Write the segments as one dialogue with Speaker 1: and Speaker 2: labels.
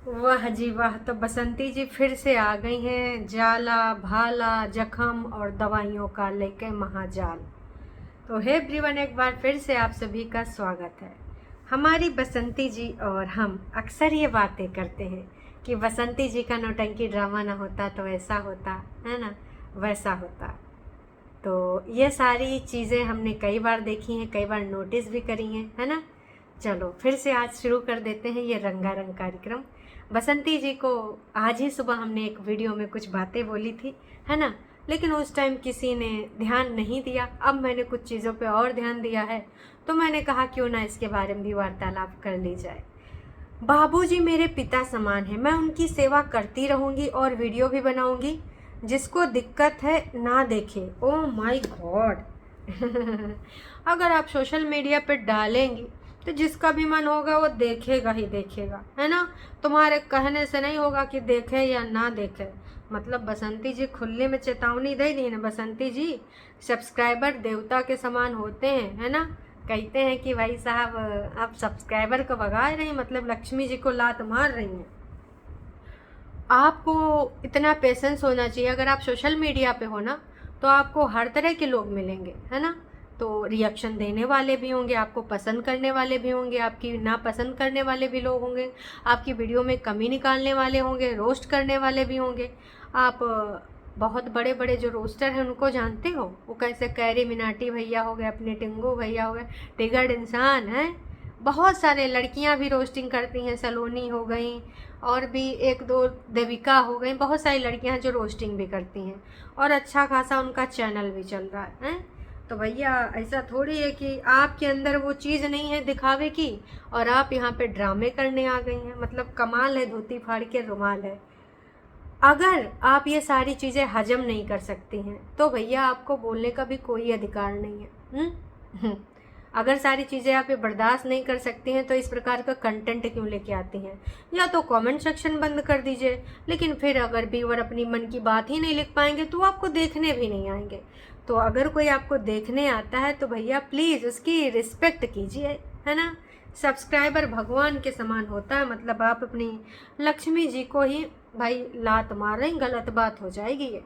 Speaker 1: वाह जी वाह। तो बसंती जी फिर से आ गई हैं जाला भाला जख्म और दवाइयों का लेके महाजाल। तो हे एवरीवन, एक बार फिर से आप सभी का स्वागत है। हमारी बसंती जी और हम अक्सर ये बातें करते हैं कि बसंती जी का नौटंकी ड्रामा ना होता तो ऐसा होता है ना, वैसा होता। तो ये सारी चीज़ें हमने कई बार देखी हैं, कई बार नोटिस भी करी हैं, है ना। चलो फिर से आज शुरू कर देते हैं ये रंगारंग कार्यक्रम। बसंती जी को आज ही सुबह हमने एक वीडियो में कुछ बातें बोली थी, है ना, लेकिन उस टाइम किसी ने ध्यान नहीं दिया। अब मैंने कुछ चीज़ों पे और ध्यान दिया है, तो मैंने कहा क्यों ना इसके बारे में भी वार्तालाप कर ली जाए। बाबूजी मेरे पिता समान है, मैं उनकी सेवा करती रहूंगी और वीडियो भी बनाऊंगी। जिसको दिक्कत है ना देखे। Oh my God. अगर आप सोशल मीडिया पे डालेंगी तो जिसका भी मन होगा वो देखेगा ही देखेगा, है ना। तुम्हारे कहने से नहीं होगा कि देखे या ना देखे। मतलब बसंती जी खुले में चेतावनी दे दी ना। बसंती जी, सब्सक्राइबर देवता के समान होते हैं, है ना। कहते हैं कि भाई साहब आप सब्सक्राइबर को भगा रही हैं, मतलब लक्ष्मी जी को लात मार रही हैं। आपको इतना पेशेंस होना चाहिए। अगर आप सोशल मीडिया पे हो ना तो आपको हर तरह के लोग मिलेंगे, है ना। तो रिएक्शन देने वाले भी होंगे, आपको पसंद करने वाले भी होंगे, आपकी नापसंद करने वाले भी लोग होंगे, आपकी वीडियो में कमी निकालने वाले होंगे, रोस्ट करने वाले भी होंगे। आप बहुत बड़े बड़े जो रोस्टर हैं उनको जानते हो, वो कैसे कैरी मिनाटी भैया हो गए, अपने टिंगू भैया हो गए, टिगर्ड इंसान हैं। बहुत सारे लड़कियां भी रोस्टिंग करती हैं, सलोनी हो गई और भी एक दो देविका हो गई। बहुत सारी लड़कियां जो रोस्टिंग भी करती हैं और अच्छा खासा उनका चैनल भी चल रहा है। तो भैया ऐसा थोड़ी है कि आपके अंदर वो चीज़ नहीं है दिखावे की और आप यहाँ पे ड्रामे करने आ गई हैं। मतलब कमाल है, धोती फाड़ के रुमाल है। अगर आप ये सारी चीज़ें हजम नहीं कर सकती हैं तो भैया आपको बोलने का भी कोई अधिकार नहीं है। अगर सारी चीज़ें आप ये बर्दाश्त नहीं कर सकती हैं तो इस प्रकार का कंटेंट क्यों लेके आती हैं। या तो कमेंट सेक्शन बंद कर दीजिए, लेकिन फिर अगर व्यूअर अपनी मन की बात ही नहीं लिख पाएंगे तो आपको देखने भी नहीं आएंगे। तो अगर कोई आपको देखने आता है तो भैया प्लीज़ उसकी रिस्पेक्ट कीजिए, है ना। सब्सक्राइबर भगवान के समान होता है। मतलब आप अपनी लक्ष्मी जी को ही भाई लात मार रही, गलत बात हो जाएगी ये।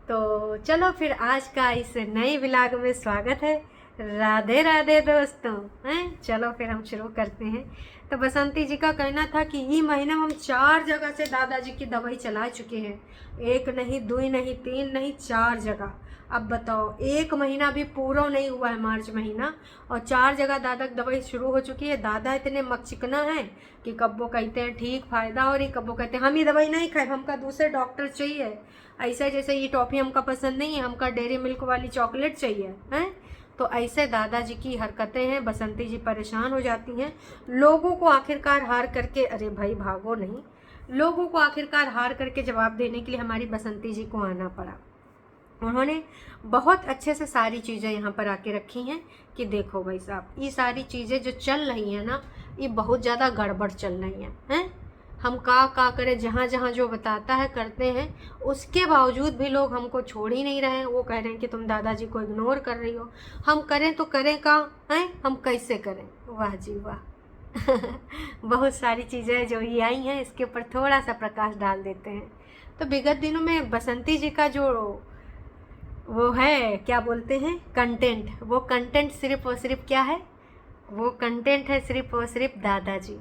Speaker 1: तो चलो फिर आज का इस नए व्लॉग में स्वागत है। राधे राधे दोस्तों। हैं, चलो फिर हम शुरू करते हैं। तो बसंती जी का कहना था कि ये महीने में हम 4 जगह से दादाजी की दवाई चला चुके हैं। एक नहीं, दो नहीं, तीन नहीं, 4 जगह। अब बताओ, एक महीना भी पूरा नहीं हुआ है, मार्च महीना, और 4 जगह दादा की दवाई शुरू हो चुकी है। दादा इतने मकचिकना है कि कब्बो कहते हैं ठीक फायदा हो रही, कब्बो कहते हैं हम ये दवाई नहीं खाए, हमका दूसरे डॉक्टर चाहिए। ऐसे जैसे ये टॉफ़ी हमका पसंद नहीं है, हमका डेयरी मिल्क वाली चॉकलेट चाहिए, हैं। तो ऐसे दादाजी की हरकतें हैं। बसंती जी परेशान हो जाती हैं। लोगों को आखिरकार हार करके, अरे भाई भागो नहीं, लोगों को आखिरकार हार करके जवाब देने के लिए हमारी बसंती जी को आना पड़ा। उन्होंने बहुत अच्छे से सारी चीज़ें यहाँ पर आके रखी हैं कि देखो भाई साहब, ये सारी चीज़ें जो चल रही हैं ना, ये बहुत ज़्यादा गड़बड़ चल रही हैं। हम का करें, जहाँ जहाँ जो बताता है करते हैं, उसके बावजूद भी लोग हमको छोड़ ही नहीं रहे हैं। वो कह रहे हैं कि तुम दादाजी को इग्नोर कर रही हो। हम करें तो करें का, हैं, हम कैसे करें। वाह जी वाह। बहुत सारी चीज़ें जो ये आई हैं इसके ऊपर थोड़ा सा प्रकाश डाल देते हैं। तो विगत दिनों में बसंती जी का जो वो है, क्या बोलते हैं, कंटेंट, वो कंटेंट सिर्फ और सिर्फ क्या है, वो कंटेंट है सिर्फ और सिर्फ दादाजी।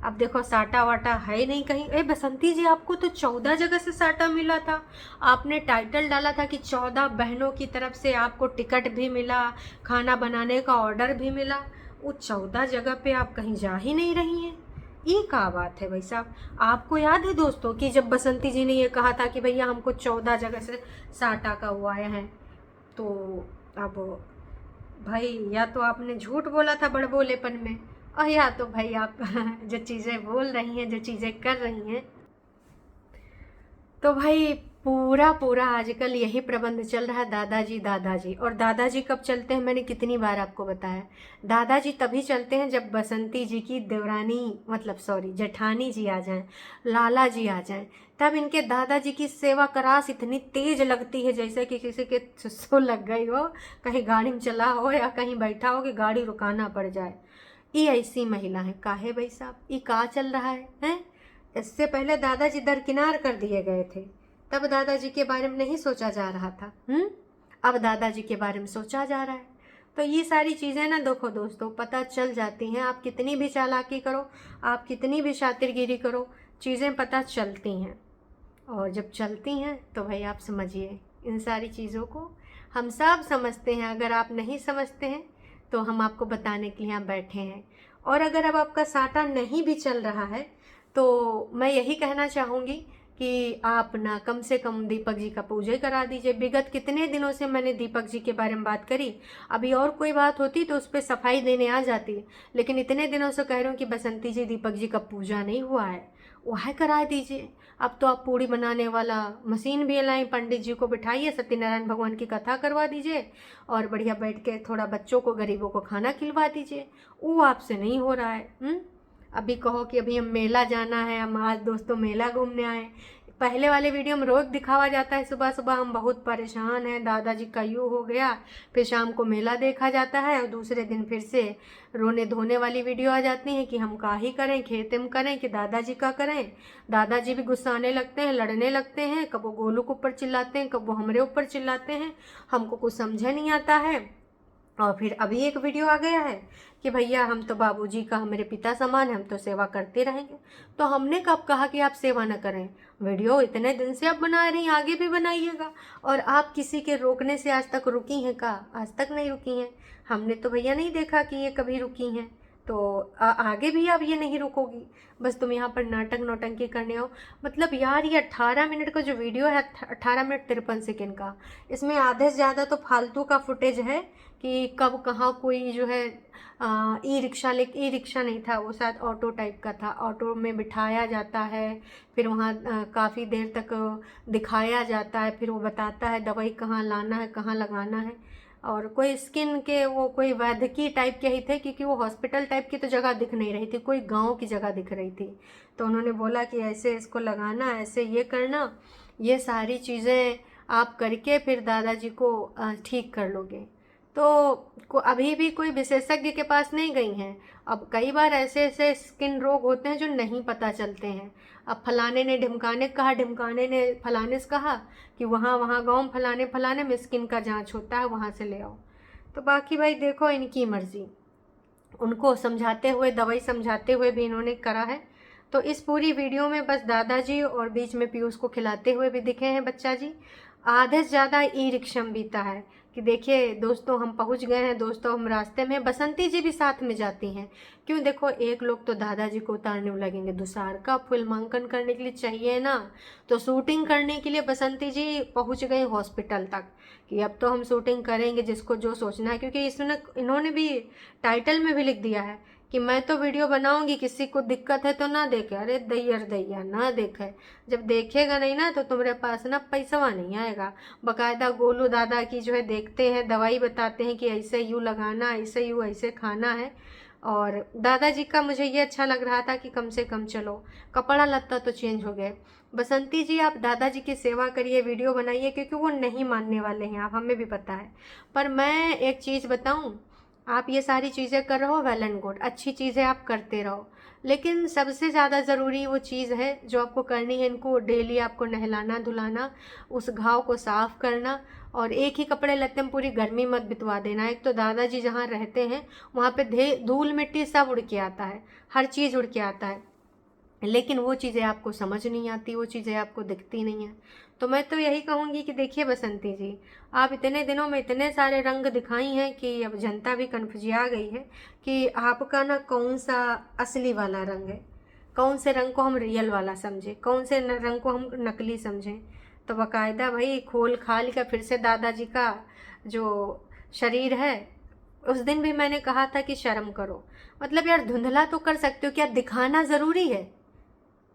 Speaker 1: अब देखो साटा वाटा है नहीं कहीं। ए बसंती जी, आपको तो 14 जगह से साटा मिला था। आपने टाइटल डाला था कि 14 बहनों की तरफ से आपको टिकट भी मिला, खाना बनाने का ऑर्डर भी मिला। वो 14 जगह पे आप कहीं जा ही नहीं रही हैं। ये क्या बात है भाई साहब। आपको याद है दोस्तों कि जब बसंती जी ने ये कहा था कि भैया हमको 14 जगह से साटा का हुआ है, तो अब भाई या तो आपने झूठ बोला था बड़बोलेपन में, और या तो भाई आप जो चीज़ें बोल रही हैं, जो चीज़ें कर रही हैं, तो भाई पूरा पूरा आजकल यही प्रबंध चल रहा है, दादाजी दादाजी। और दादाजी कब चलते हैं, मैंने कितनी बार आपको बताया। दादाजी तभी चलते हैं जब बसंती जी की देवरानी, मतलब सॉरी जेठानी जी आ जाएं, लाला जी आ जाएं, तब इनके दादाजी की सेवा करास इतनी तेज लगती है जैसे कि किसी के सुसु लग गई हो, कहीं गाड़ी में चला हो या कहीं बैठा हो कि गाड़ी रुकाना पड़ जाए। ये ऐसी महिला है। काहे भाई साहब, ये का चल रहा है, हैं? इससे पहले दादाजी दरकिनार कर दिए गए थे, तब दादाजी के बारे में नहीं सोचा जा रहा था। अब दादाजी के बारे में सोचा जा रहा है। तो ये सारी चीज़ें ना देखो दोस्तों, पता चल जाती हैं। आप कितनी भी चालाकी करो, आप कितनी भी शातिरगिरी करो, चीज़ें पता चलती हैं। और जब चलती हैं तो भाई आप समझिए, इन सारी चीज़ों को हम सब समझते हैं। अगर आप नहीं समझते हैं तो हम आपको बताने के लिए यहाँ बैठे हैं। और अगर अब आपका साटा नहीं भी चल रहा है तो मैं यही कहना चाहूँगी कि आप ना कम से कम दीपक जी का पूजा करा दीजिए। विगत कितने दिनों से मैंने दीपक जी के बारे में बात करी, अभी और कोई बात होती तो उस पर सफाई देने आ जाती, लेकिन इतने दिनों से कह रही हूँ कि बसंती जी दीपक जी का पूजा नहीं हुआ है, वह करा दीजिए। अब तो आप पूड़ी बनाने वाला मशीन भी लाएं, पंडित जी को बिठाइए, सत्यनारायण भगवान की कथा करवा दीजिए और बढ़िया बैठ के थोड़ा बच्चों को, गरीबों को खाना खिलवा दीजिए। वो आपसे नहीं हो रहा है। अभी कहो कि अभी हम मेला जाना है, हम आज दोस्तों मेला घूमने आए। पहले वाले वीडियो में रोज दिखावा जाता है सुबह सुबह हम बहुत परेशान हैं, दादाजी का यूँ हो गया, फिर शाम को मेला देखा जाता है और दूसरे दिन फिर से रोने धोने वाली वीडियो आ जाती है कि हम का ही करें, खेत में करें कि दादाजी का करें। दादाजी भी गुस्साने लगते हैं, लड़ने लगते हैं, कब वो गोलू के ऊपर चिल्लाते हैं, कब वो हमारे ऊपर चिल्लाते हैं, हमको कुछ समझ नहीं आता है। और फिर अभी एक वीडियो आ गया है कि भैया हम तो बाबूजी का, हमारे पिता समान, हम तो सेवा करते रहेंगे। तो हमने कब कहा कि आप सेवा न करें? वीडियो इतने दिन से आप बना रही हैं, आगे भी बनाइएगा। और आप किसी के रोकने से आज तक रुकी हैं का? आज तक नहीं रुकी हैं। हमने तो भैया नहीं देखा कि ये कभी रुकी हैं, तो आगे भी आप ये नहीं रुकोगी। बस तुम यहाँ पर नाटक नौटंकी करने आओ। मतलब यार ये 18 मिनट का जो वीडियो है, 18 मिनट 53 सेकेंड का, इसमें आधे से ज़्यादा तो फालतू का फुटेज है कि कब कहाँ कोई जो है ई रिक्शा ई रिक्शा नहीं था, वो शायद ऑटो टाइप का था, ऑटो में बिठाया जाता है, फिर वहाँ काफ़ी देर तक दिखाया जाता है, फिर वो बताता है दवाई कहाँ लाना है, कहाँ लगाना है। और कोई स्किन के वो कोई वैद्यकीय टाइप के ही थे, क्योंकि वो हॉस्पिटल टाइप की तो जगह दिख नहीं रही थी, कोई गांव की जगह दिख रही थी। तो उन्होंने बोला कि ऐसे इसको लगाना, ऐसे ये करना, ये सारी चीज़ें आप करके फिर दादाजी को ठीक कर लोगे। तो अभी भी कोई विशेषज्ञ के पास नहीं गई हैं। अब कई बार ऐसे ऐसे स्किन रोग होते हैं जो नहीं पता चलते हैं। अब फलाने ने ढिमकाने कहा, ढिमकाने ने फलाने से कहा कि वहाँ गाँव में फलाने फलाने में स्किन का जांच होता है, वहाँ से ले आओ। तो बाकी भाई देखो, इनकी मर्जी। उनको समझाते हुए, दवाई समझाते हुए भी इन्होंने करा है। तो इस पूरी वीडियो में बस दादाजी और बीच में पीयूष को खिलाते हुए भी दिखे हैं बच्चा जी। आधे से ज़्यादा ई रिक्शा में बीता है कि देखिए दोस्तों हम पहुंच गए हैं, दोस्तों हम रास्ते में। बसंती जी भी साथ में जाती हैं। क्यों? देखो एक लोग तो दादाजी को उतारने में लगेंगे, दूसरा का फिल्मांकन करने के लिए चाहिए ना। तो शूटिंग करने के लिए बसंती जी पहुंच गई हॉस्पिटल तक कि अब तो हम शूटिंग करेंगे, जिसको जो सोचना है। क्योंकि इसने इन्होंने भी टाइटल में भी लिख दिया है कि मैं तो वीडियो बनाऊंगी, किसी को दिक्कत है तो ना देखे। अरे दैया ना देखे, जब देखेगा नहीं ना तो तुम्हारे पास ना पैसा नहीं आएगा। बकायदा गोलू दादा की जो है देखते हैं, दवाई बताते हैं कि ऐसे यूँ लगाना, ऐसे यूँ ऐसे खाना है। और दादाजी का मुझे ये अच्छा लग रहा था कि कम से कम चलो कपड़ा लत्ता तो चेंज हो गए। बसंती जी आप दादाजी की सेवा करिए, वीडियो बनाइए, क्योंकि वो नहीं मानने वाले हैं, आप, हमें भी पता है। पर मैं एक चीज़ बताऊं, आप ये सारी चीज़ें कर रहे हो, वेल एंड गुड, अच्छी चीज़ें आप करते रहो। लेकिन सबसे ज़्यादा ज़रूरी वो चीज़ है जो आपको करनी है, इनको डेली आपको नहलाना धुलाना, उस घाव को साफ़ करना। और एक ही कपड़े लत्ते में पूरी गर्मी मत बितवा देना। एक तो दादाजी जहाँ रहते हैं वहाँ पे धूल मिट्टी सब उड़ के आता है, हर चीज़ उड़ के आता है, लेकिन वो चीज़ें आपको समझ नहीं आती, वो चीज़ें आपको दिखती नहीं हैं। तो मैं तो यही कहूँगी कि देखिए बसंती जी, आप इतने दिनों में इतने सारे रंग दिखाई हैं कि अब जनता भी कन्फ्यूजिया गई है कि आपका ना कौन सा असली वाला रंग है, कौन से रंग को हम रियल वाला समझें, कौन से रंग को हम नकली समझें। तो बाकायदा भाई खोल खाल का फिर से दादाजी का जो शरीर है, उस दिन भी मैंने कहा था कि शर्म करो। मतलब यार धुंधला तो कर सकते हो, क्या दिखाना ज़रूरी है?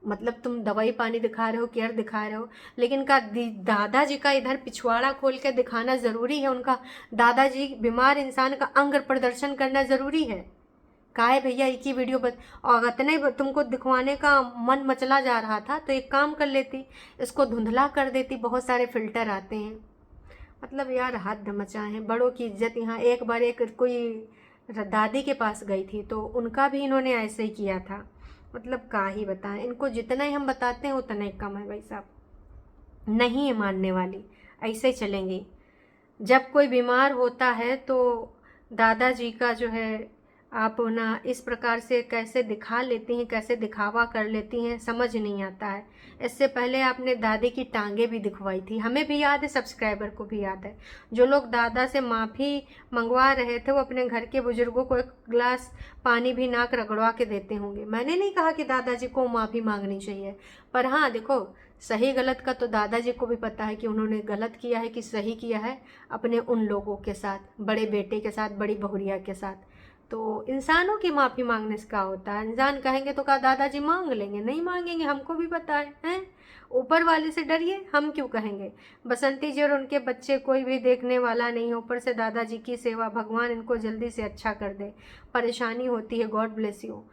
Speaker 1: मतलब तुम दवाई पानी दिखा रहे हो, केयर दिखा रहे हो, लेकिन का दादाजी का इधर पिछवाड़ा खोल के दिखाना ज़रूरी है? उनका दादाजी बीमार इंसान का अंग प्रदर्शन करना ज़रूरी है? काहे भैया एक ही वीडियो और इतने तुमको दिखवाने का मन मचला जा रहा था तो एक काम कर लेती, इसको धुंधला कर देती, बहुत सारे फिल्टर आते हैं। मतलब यार हद मचाए हैं, बड़ों की इज्जत। यहाँ एक बार एक कोई दादी के पास गई थी तो उनका भी इन्होंने ऐसे ही किया था मतलब क्या ही बताएं, इनको जितना ही हम बताते हैं उतना ही कम है भाई साहब। नहीं है मानने वाली, ऐसे ही चलेंगी। जब कोई बीमार होता है तो दादाजी का जो है आप ना इस प्रकार से कैसे दिखा लेती हैं, कैसे दिखावा कर लेती हैं, समझ नहीं आता है। इससे पहले आपने दादी की टांगें भी दिखवाई थी, हमें भी याद है, सब्सक्राइबर को भी याद है। जो लोग दादा से माफ़ी मंगवा रहे थे वो अपने घर के बुजुर्गों को एक गिलास पानी भी नाक रगड़वा के देते होंगे। मैंने नहीं कहा कि दादाजी को माफ़ी मांगनी चाहिए, पर हाँ देखो, सही गलत का तो दादाजी को भी पता है कि उन्होंने गलत किया है कि सही किया है अपने उन लोगों के साथ, बड़े बेटे के साथ, बड़ी बहुरिया के साथ। तो इंसानों की माफ़ी मांगने से क्या होता है? इंसान कहेंगे तो कहा दादाजी मांग लेंगे, नहीं मांगेंगे, हमको भी पता है, हैं? ऊपर वाले से डरिए, हम क्यों कहेंगे? बसंती जी और उनके बच्चे कोई भी देखने वाला नहीं है, ऊपर से दादाजी की सेवा, भगवान इनको जल्दी से अच्छा कर दे। परेशानी होती है, गॉड ब्लेस यू।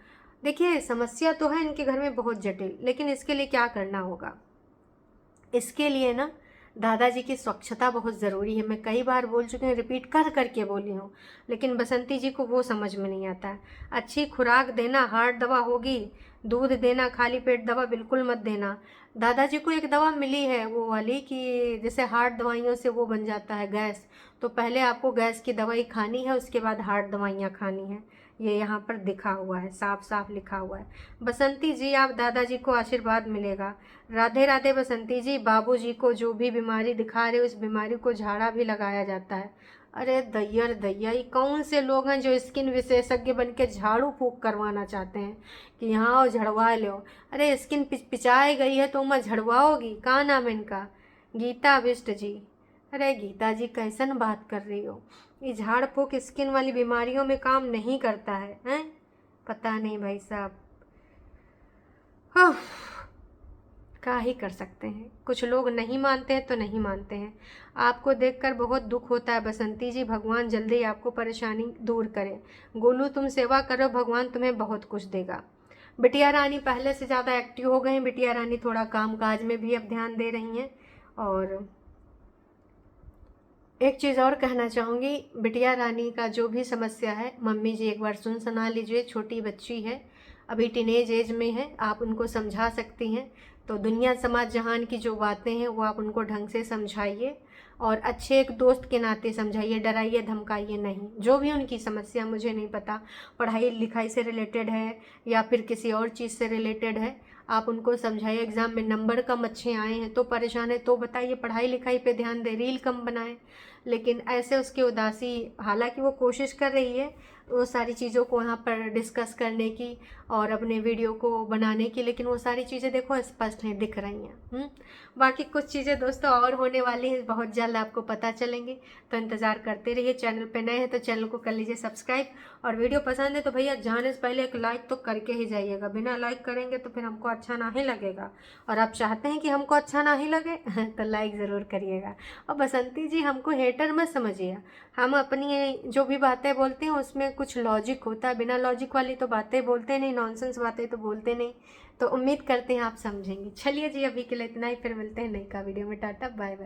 Speaker 1: देखिए समस्या तो है इनके घर में बहुत जटिल, लेकिन इसके लिए क्या करना होगा? इसके लिए ना दादाजी की स्वच्छता बहुत ज़रूरी है। मैं कई बार बोल चुकी हूँ, रिपीट कर करके बोली हूँ, लेकिन बसंती जी को वो समझ में नहीं आता है। अच्छी खुराक देना, हार्ड दवा होगी, दूध देना, खाली पेट दवा बिल्कुल मत देना। दादाजी को एक दवा मिली है वो वाली कि जैसे हार्ड दवाइयों से वो बन जाता है गैस, तो पहले आपको गैस की दवाई खानी है, उसके बाद हार्ड दवाइयाँ खानी है। ये यहाँ पर दिखा हुआ है, साफ साफ लिखा हुआ है। बसंती जी आप दादाजी को आशीर्वाद मिलेगा। राधे राधे बसंती जी। बाबूजी को जो भी बीमारी दिखा रहे हो, उस बीमारी को झाड़ा भी लगाया जाता है। अरे दैयर दैया, ये कौन से लोग हैं जो स्किन विशेषज्ञ बन के झाड़ू फूंक करवाना चाहते हैं कि यहाँ आओ झड़वा लो। अरे स्किन पिचाई गई है तो मैं झड़वाओगी? कहाँ नाम है इनका? गीता बिष्ट जी। अरे गीता जी कैसन बात कर रही हो? ये झाड़ फूंक स्किन वाली बीमारियों में काम नहीं करता है, हैं? पता नहीं भाई साहब, क्या ही कर सकते हैं। कुछ लोग नहीं मानते हैं तो नहीं मानते हैं। आपको देखकर बहुत दुख होता है बसंती जी, भगवान जल्दी आपको परेशानी दूर करे। गोलू तुम सेवा करो, भगवान तुम्हें बहुत कुछ देगा। बिटिया रानी पहले से ज़्यादा एक्टिव हो गई हैं। बिटिया रानी थोड़ा काम काज में भी अब ध्यान दे रही हैं। और एक चीज़ और कहना चाहूँगी, बिटिया रानी का जो भी समस्या है, मम्मी जी एक बार सुना लीजिए। छोटी बच्ची है, अभी टीनेज एज में है, आप उनको समझा सकती हैं। तो दुनिया समाज जहान की जो बातें हैं वो आप उनको ढंग से समझाइए और अच्छे एक दोस्त के नाते समझाइए, डराइए धमकाइए नहीं। जो भी उनकी समस्या, मुझे नहीं पता पढ़ाई लिखाई से रिलेटेड है या फिर किसी और चीज़ से रिलेटेड है, आप उनको समझाइए। एग्ज़ाम में नंबर कम अच्छे आए हैं तो परेशान है तो बताइए, पढ़ाई लिखाई पे ध्यान दें, रील कम बनाएं। लेकिन ऐसे उसकी उदासी, हालांकि वो कोशिश कर रही है वो सारी चीज़ों को वहाँ पर डिस्कस करने की और अपने वीडियो को बनाने की, लेकिन वो सारी चीज़ें देखो स्पष्ट हैं, दिख रही हैं। बाकी कुछ चीज़ें दोस्तों और होने वाली हैं, बहुत जल्द आपको पता चलेंगी, तो इंतज़ार करते रहिए। चैनल पे नए हैं तो चैनल को कर लीजिए सब्सक्राइब, और वीडियो पसंद है तो भैया जाने से पहले एक लाइक तो करके ही जाइएगा। बिना लाइक करेंगे तो फिर हमको अच्छा ना ही लगेगा, और आप चाहते हैं कि हमको अच्छा ना ही लगे तो लाइक ज़रूर करिएगा। और बसंती जी हमको हेटर मत समझिए, हम अपनी जो भी बातें बोलते हैं उसमें कुछ लॉजिक होता है, बिना लॉजिक वाली तो बातें बोलते नहीं, नॉनसेंस बातें तो बोलते नहीं। तो उम्मीद करते हैं आप समझेंगे। चलिए जी, अभी के लिए इतना ही, फिर मिलते हैं नई का वीडियो में। Tata bye bye.